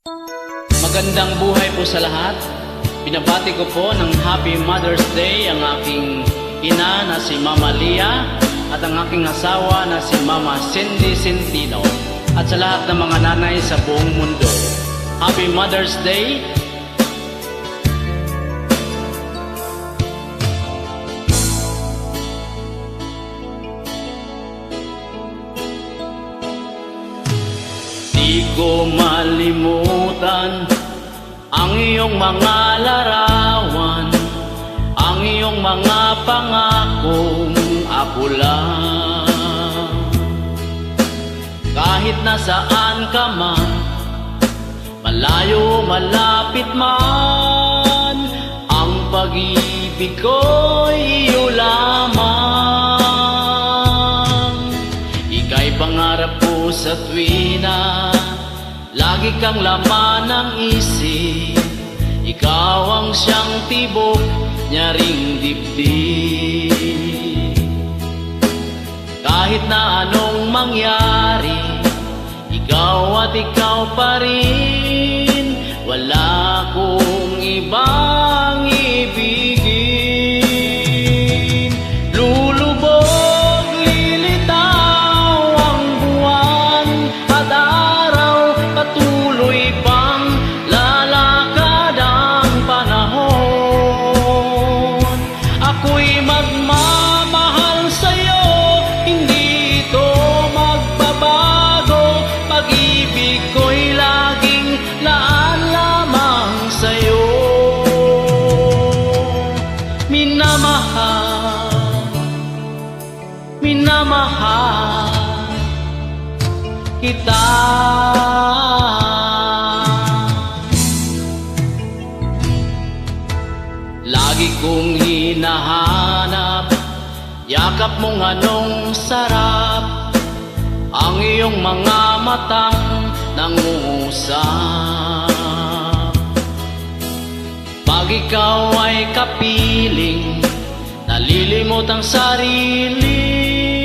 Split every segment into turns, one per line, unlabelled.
Magandang buhay po sa lahat. Binabati ko po ng Happy Mother's Day ang aking ina na si Mama Lia at ang aking asawa na si Mama Cindy Centino at sa lahat ng mga nanay sa buong mundo. Happy Mother's Day! Di ko malimutan ang iyong mga larawan, ang iyong mga pangakong abula. Kahit nasaan ka man, malayo malapit man, ang pag-ibig ko'y iyo lamang. Ika'y pangarap ko sa tuwina, lagi kang laman ng isip. Ikaw ang siyang tibok, nyaring dibdib. Kahit na anong mangyari, ikaw at ikaw pa rin. Wala kong ibang ibigin. Lulubog, lilitaw ang buwan at araw, patuloy pang lalakad ang panahon. Ako'y magmamahal sa'yo, hindi ito magbabago. Pag-ibig ko'y laging laan lamang sa'yo. Minamahal, minamahal kita. Lagi kong hinahanap yakap mong anong sarap, ang iyong mga matang nangungusap. Pag ikaw ay kapiling, nalilimot ang sarili,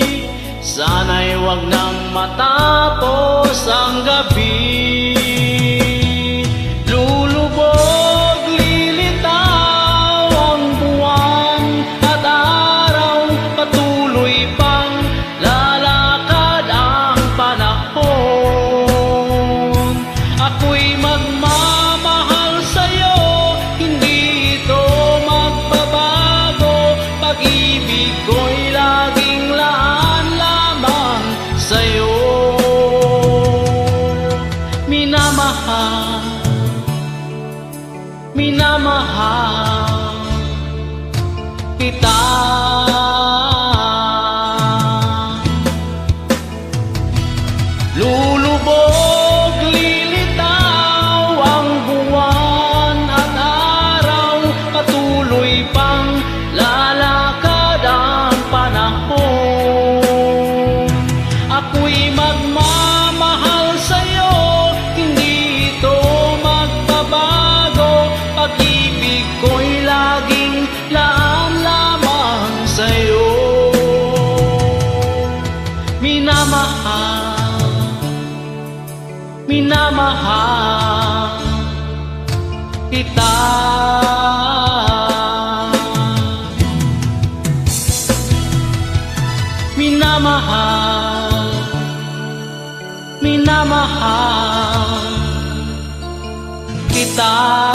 sana'y wag nang matapos ang gabi. Lulubog, lilitaw ang buwan at araw, patuloy pang lalakad ang panahon. Ako'y magmamahal sa'yo, hindi ito magbabago. Pag-ibig ko'y laging laan lamang sa'yo. Minamahal, minamahal kita. Lulubog, lilitaw ang buwan at araw, patuloy pang lalakad ang panahon. Ako'y magmamahal sa'yo, hindi ito magbabago. Pag-ibig ko'y laging laan lamang sa'yo. Minamahal, minamahal kita. Minamahal, minamahal kita.